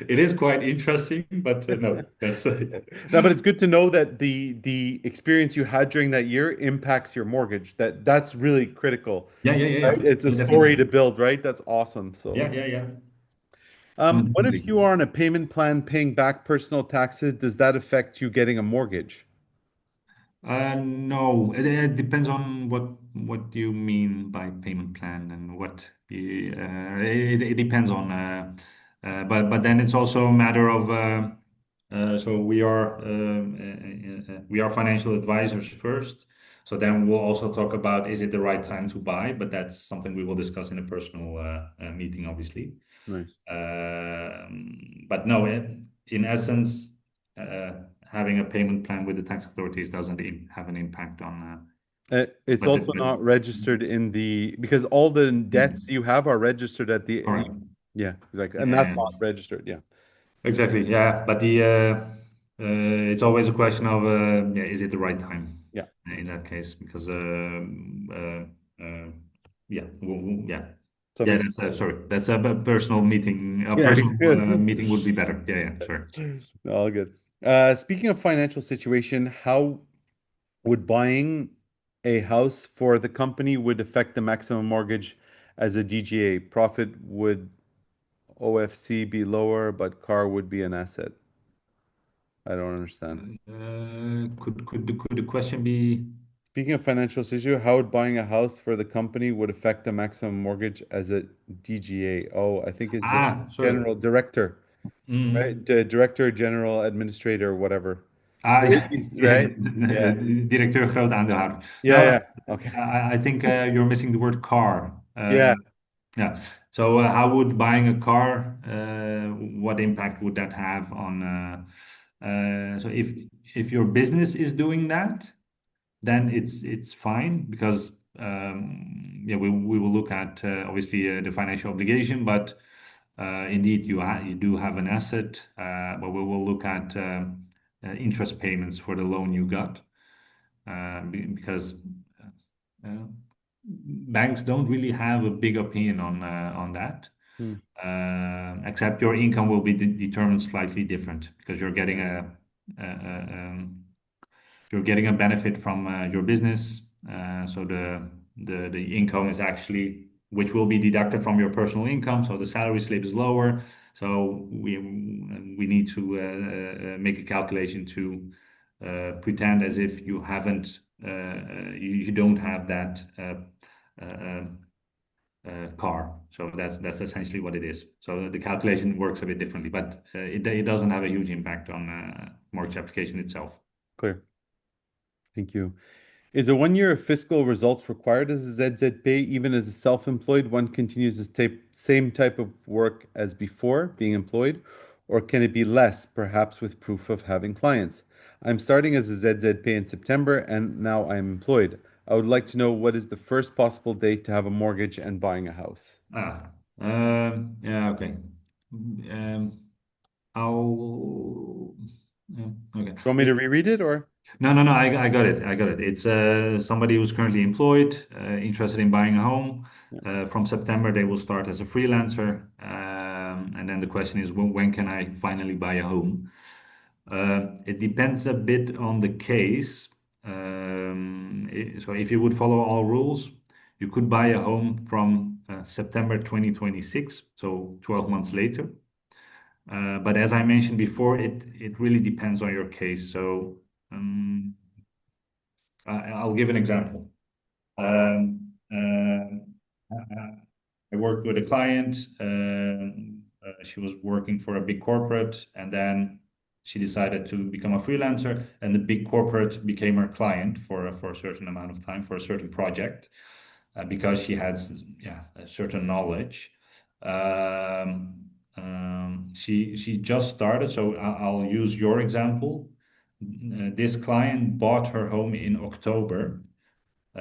it is quite interesting, but no, that's No, but it's good to know that the experience you had during that year impacts your mortgage. That's really critical, yeah, yeah, yeah, right? yeah, It's a yeah, story definitely. to build, right? That's awesome. So, Yeah, yeah, yeah. No, what if definitely. you are on a payment plan paying back personal taxes? Does that affect you getting a mortgage? No, it depends on what you mean by payment plan and it depends on, but then it's also a matter of, so we are financial advisors first. So then we'll also talk about, is it the right time to buy? But that's something we will discuss in a personal meeting, obviously. Nice. But no, in essence, uh, having a payment plan with the tax authorities doesn't have an impact on It's but also not registered in the because all the debts you have are registered at the correct. yeah, exactly, and that's Yeah, not registered. Yeah, exactly. Yeah, but it's always a question of yeah, is it the right time yeah, in that case? Because yeah, yeah, yeah. something. That's sorry. That's a personal meeting. A Yeah, personal meeting would be better. Yeah, yeah, sure. all good. Speaking of financial situation, how would buying a house for the company would affect the maximum mortgage as a DGA? Profit would OFC be lower, but car would be an asset. I don't understand. Could the question be? Speaking of financial issue, how would buying a house for the company would affect the maximum mortgage as a DGA? Oh, I think it's the Ah, sorry. general director, right? Mm. The director, general administrator, whatever. Ah, yeah, Right? Yeah. directeur groot aandeelhouder. Yeah, No, yeah. Okay. I think you're missing the word car. Yeah. Yeah. So, how would buying a car, what impact would that have on? So, if your business is doing that, then it's fine because yeah, we will look at obviously the financial obligation, but indeed you do have an asset, but we will look at interest payments for the loan you got because uh, banks don't really have a big opinion on that. Hmm. Except your income will be determined slightly different because you're getting a benefit from your business. So the income is actually which will be deducted from your personal income. So the salary slip is lower. So we need to make a calculation to pretend as if you haven't you don't have that car. So that's essentially what it is. So the calculation works a bit differently, but it doesn't have a huge impact on mortgage application itself. Clear. Thank you. Is a 1 year of fiscal results required as a ZZP? Even as a self-employed, one continues the same type of work as before being employed, or can it be less, perhaps with proof of having clients? I'm starting as a ZZP in September and now I'm employed. I would like to know what is the first possible date to have a mortgage and buying a house. Ah, yeah, okay. Um, I'll, yeah, okay. You want me to reread it or? No, no, no, I got it. I got it. It's somebody who's currently employed, interested in buying a home. Yeah. From September, they will start as a freelancer. And then the question is, when can I finally buy a home? It depends a bit on the case. So if you would follow all rules, you could buy a home from September 2026, so 12 months later. But as I mentioned before, it really depends on your case. So I'll give an example. Um, I worked with a client. She was working for a big corporate, and then she decided to become a freelancer, and the big corporate became her client for a certain amount of time for a certain project because she has yeah a certain knowledge. She just started, so I'll use your example. This client bought her home in October,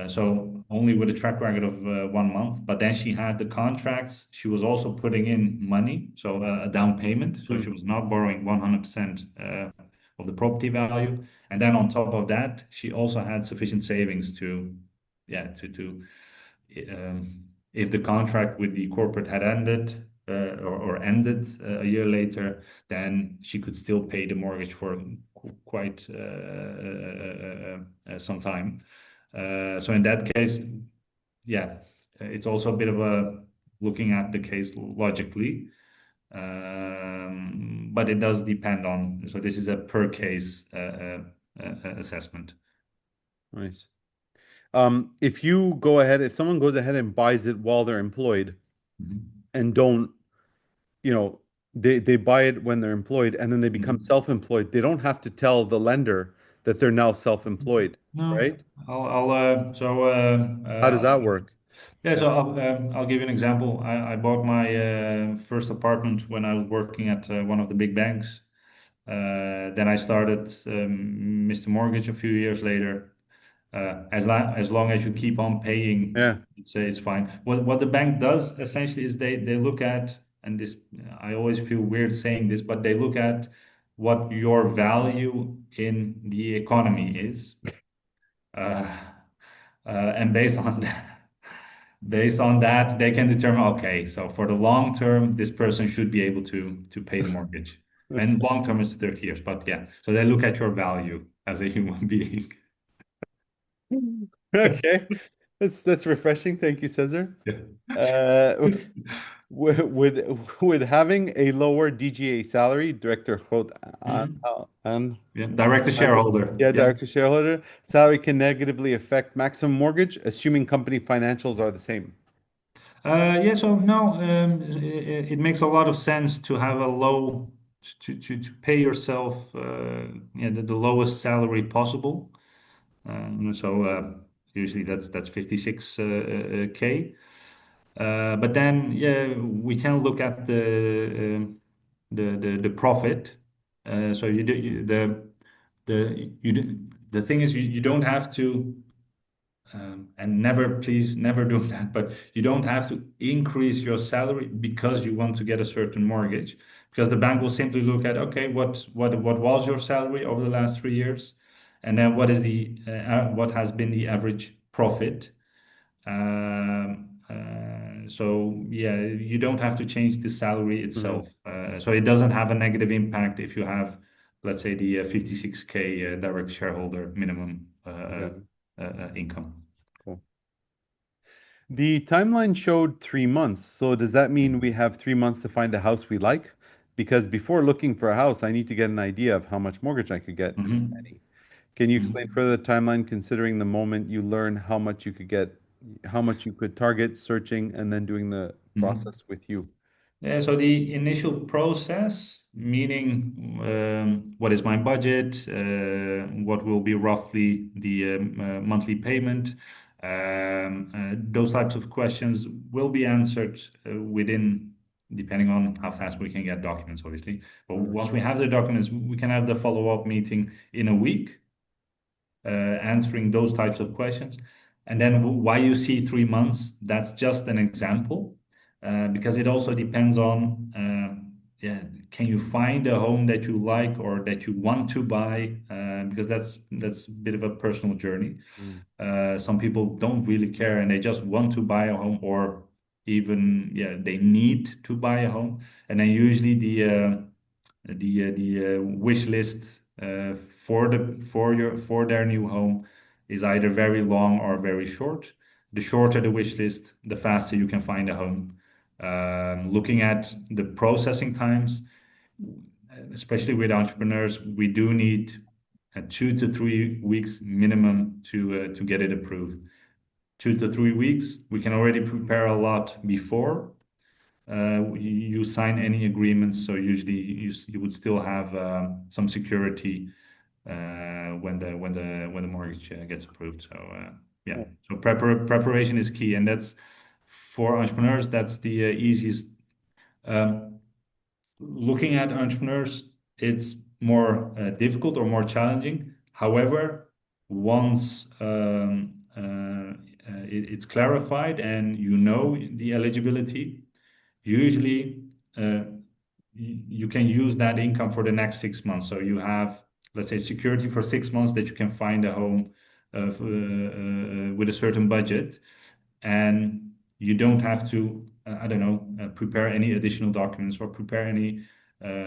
so only with a track record of 1 month. But then she had the contracts. She was also putting in money, so a down payment. So Hmm. she was not borrowing 100% of the property value. And then on top of that, she also had sufficient savings to, yeah, to if the contract with the corporate had ended or ended a year later, then she could still pay the mortgage for quite some time. So in that case, yeah, it's also a bit of a looking at the case logically, but it does depend on. So this is a per case assessment. Nice. If someone goes ahead and buys it while they're employed Mhm. and don't, you know, they buy it when they're employed and then they become Mhm. self-employed, they don't have to tell the lender that they're now self-employed, No, right? I'll How does that work? yeah. Yeah. So I'll give you an example. I bought my first apartment when I was working at one of the big banks. Then I started Mr. Mortgage a few years later. As long as you keep on paying, Yeah. it's fine. What the bank does essentially is they look at, and this I always feel weird saying this, but they look at what your value in the economy is, uh, and based on that, they can determine, okay, so for the long term, this person should be able to pay the mortgage. And long term is 30 years, but yeah, so they look at your value as a human being. Okay. That's refreshing. Thank you, Cesar. Yeah. Uh, would having a lower DGA salary, director quote Mhm. and Yeah, director and shareholder. yeah, Yeah. director shareholder salary can negatively affect maximum mortgage, assuming company financials are the same. Yeah, so no, it makes a lot of sense to have a low to pay yourself yeah, the lowest salary possible. So usually that's 56 K. But then yeah, we can look at the profit. So you do the thing is you don't have to and never, please, never do that. But you don't have to increase your salary because you want to get a certain mortgage, because the bank will simply look at, okay, what was your salary over the last 3 years, and then what has been the average profit. So yeah, you don't have to change the salary Mhm. itself. So it doesn't have a negative impact if you have, let's say, the 56K direct shareholder minimum Yeah, income. cool. The timeline showed 3 months. So does that mean we have 3 months to find a house we like? Because before looking for a house, I need to get an idea of how much mortgage I could get, if Mhm. any. Can you explain Mhm. further the timeline considering the moment you learn how much you could get, how much you could target searching and then doing the Mhm. process with you? Yeah, so the initial process, meaning what is my budget, what will be roughly the monthly payment, those types of questions will be answered within, depending on how fast we can get documents, obviously. But Mhm. once we have the documents, we can have the follow-up meeting in a week answering those types of questions. And then why you see 3 months, that's just an example, because it also depends on, yeah, can you find a home that you like or that you want to buy? Because that's a bit of a personal journey. Mm. Some people don't really care and they just want to buy a home, or even, yeah, they need to buy a home. And then usually the wish list for their new home is either very long or very short. The shorter the wish list, the faster you can find a home. Looking at the processing times, especially with entrepreneurs, we do need 2 to 3 weeks minimum to get it approved. 2 to 3 weeks. We can already prepare a lot before you sign any agreements. So usually you would still have some security when the mortgage gets approved. So yeah, Oh, so preparation is key, and that's for entrepreneurs. That's the easiest. Um, Looking at entrepreneurs, it's more difficult or more challenging. However, once it's clarified and you know the eligibility, usually uh, you can use that income for the next 6 months. So you have, let's say, security for 6 months that you can find a home with a certain budget, and you don't have to, I don't know, prepare any additional documents or prepare any,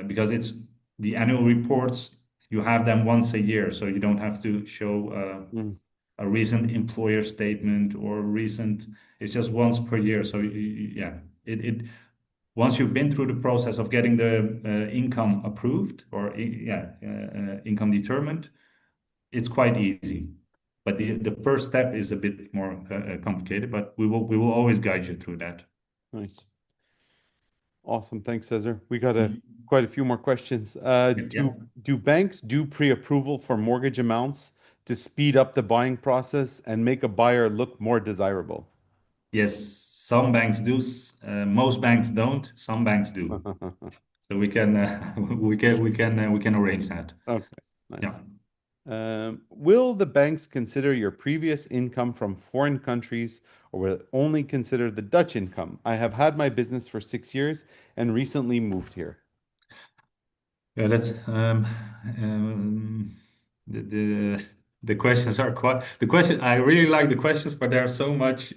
because it's the annual reports. You have them once a year, so you don't have to show mm, a recent employer statement or recent. It's just once per year. So yeah, it once you've been through the process of getting the income approved or yeah, income determined, it's quite easy. But the first step is a bit more complicated, but we will always guide you through that. nice. Awesome. Thanks, Cesar. We got Mhm. quite a few more questions. Yeah. Do banks do pre-approval for mortgage amounts to speed up the buying process and make a buyer look more desirable? Yes. Some banks do, most banks don't, some banks do. So we can we can arrange that. Okay, Yeah. nice. Will the banks consider your previous income from foreign countries or will it only consider the Dutch income? I have had my business for 6 years and recently moved here. Yeah, that's the the questions are quite the question. I really like the questions, but there are so much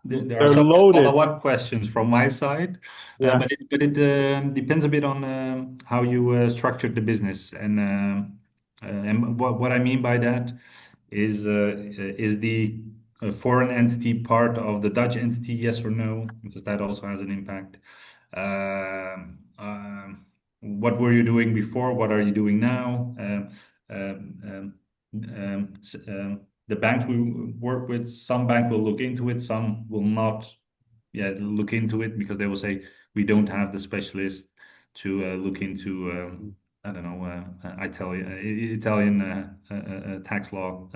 there are They're so much loaded. follow-up questions from my side. Yeah. But it depends a bit on how you structured the business and what I mean by that is the foreign entity part of the Dutch entity, yes or no? Because that also has an impact. Um, um, what were you doing before? What are you doing now? Um, um, the banks we work with, some bank will look into it, some will not look into it because they will say we don't have the specialist to look into I don't know Italian tax law.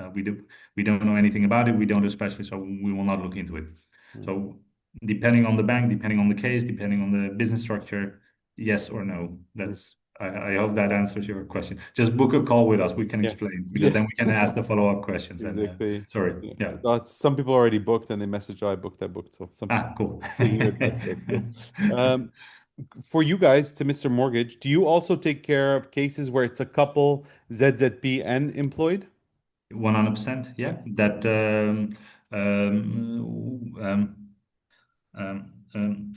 We don't know anything about it. We don't especially, so we will not look into it. So depending on the bank, depending on the case, depending on the business structure, yes or no. That's I hope that answers your question. Just book a call with us. We can Yeah. explain because Yeah. then we can ask the follow-up questions. And Exactly. sorry, Yeah. yeah. That's, some people already booked and they message, oh, I booked. So some people Ah, cool. taking your advice. So it's good. Um, for you guys to Mr. Mortgage, do you also take care of cases where it's a couple ZZP and employed? 100%, yeah. That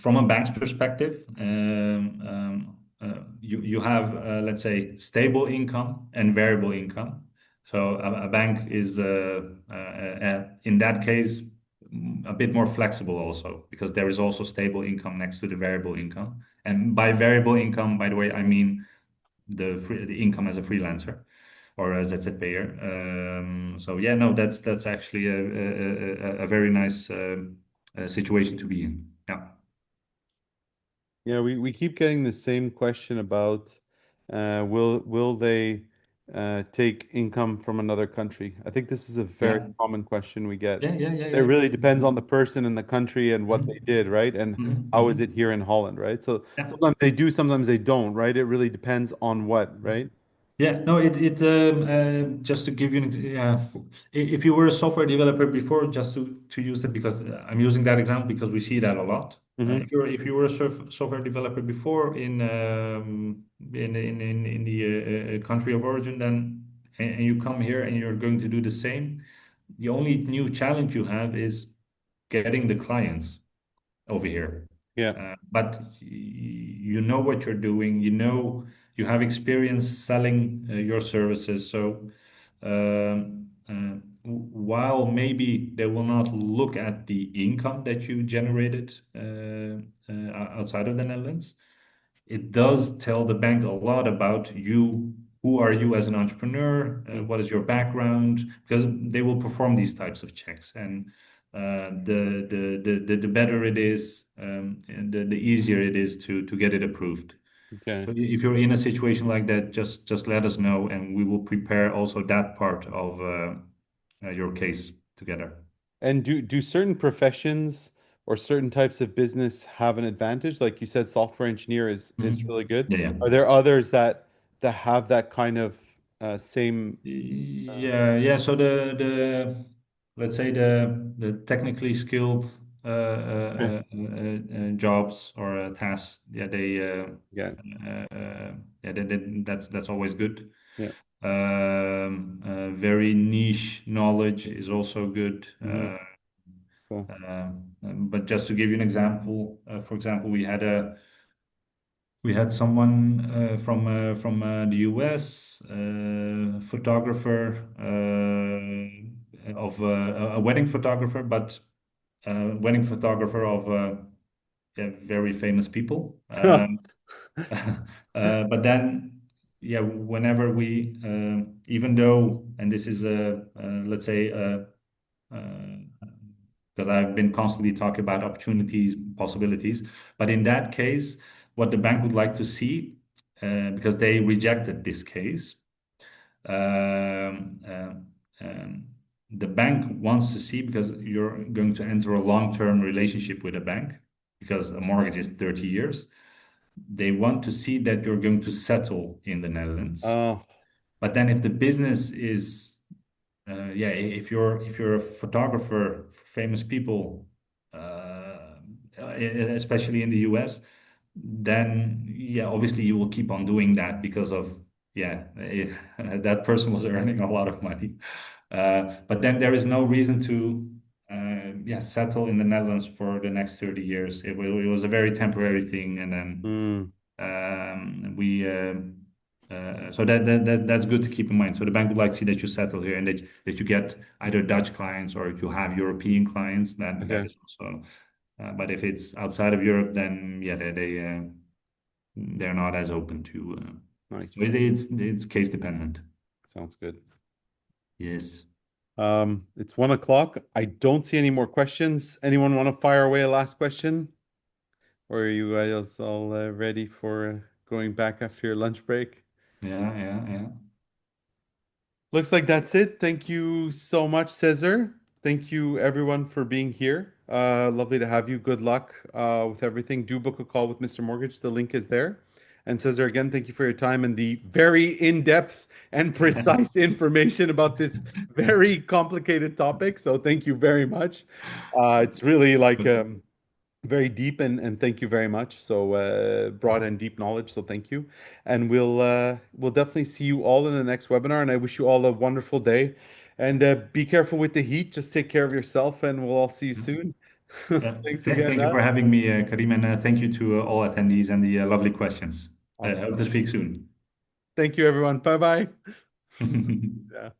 from a bank's perspective, you have let's say stable income and variable income. So a bank is in that case a bit more flexible also because there is also stable income next to the variable income. And by variable income, by the way, I mean the income as a freelancer or as a ZZP'er. So yeah, no, that's actually a very nice situation to be in. Yeah. Yeah, we keep getting the same question about will they take income from another country? I think this is a very Yeah. common question we get. It Yeah. really depends on the person and the country and what they did, right? And how is it Mhm. here in Holland, right? So Yeah. sometimes they do, sometimes they don't, right? It really depends on what, right? Yeah, no, it just to give you yeah, if you were a software developer before, just to use it because I'm using that example because we see that a lot. Hmm. If you were a software developer before in the country of origin, then and you come here and you're going to do the same, the only new challenge you have is getting the clients over here. Yeah. But you know what you're doing, you know, you have experience selling your services. So while maybe they will not look at the income that you generated outside of the Netherlands, it does tell the bank a lot about you. Who are you as an entrepreneur? Mm. What is your background? Because they will perform these types of checks, and the better it is, and the easier it is to get it approved. Okay. So if you're in a situation like that, just let us know, and we will prepare also that part of your case together. And do certain professions or certain types of business have an advantage? Like you said, software engineer is Mhm. really good. Yeah, yeah. Are there others that have that kind of same uh, Yeah. So the let's say the technically skilled okay, jobs or tasks, yeah, yeah, that's always good. yeah. Very niche knowledge is also good. Hmm. Cool. But just to give you an example, for example, we had someone from the US, photographer of a wedding photographer, but wedding photographer of yeah, very famous people. But then, yeah, whenever we, even though, and this is let's say because I've been constantly talking about opportunities, possibilities. But in that case, what the bank would like to see, because they rejected this case, um, um, um, the bank wants to see, because you're going to enter a long-term relationship with a bank, because a mortgage is 30 years. They want to see that you're going to settle in the Netherlands. Oh, But then if the business is, yeah, if you're a photographer for famous people, especially in the US, then yeah, obviously you will keep on doing that because of, yeah, that person was earning a lot of money. But then there is no reason to yeah, settle in the Netherlands for the next 30 years. It was a very temporary thing, and then mm, we so that's good to keep in mind. So the bank would like to see that you settle here, and that you get either Dutch clients or you have European clients. That okay, is also. But if it's outside of Europe, then yeah, they're not as open to. So nice. it's case dependent. Sounds good. Yes. It's 1 o'clock. I don't see any more questions. Anyone want to fire away a last question? Or are you guys all ready for going back after your lunch break? Yeah. Yeah. Yeah. Looks like that's it. Thank you so much, Cesar. Thank you, everyone, for being here. Lovely to have you. Good luck with everything. Do book a call with Mr. Mortgage. The link is there. And Cesar, again, thank you for your time and the very in-depth and precise information about this very complicated topic. So thank you very much. It's really like very deep and thank you very much. So broad and deep knowledge. So thank you. And we'll definitely see you all in the next webinar. And I wish you all a wonderful day. And be careful with the heat. Just take care of yourself, and we'll all see you soon. Yeah. Thanks again. Thank you Huh? for having me, Karim, and thank you to all attendees and the lovely questions. Awesome. Hope to speak soon. Thank you, everyone. Bye bye. Yeah.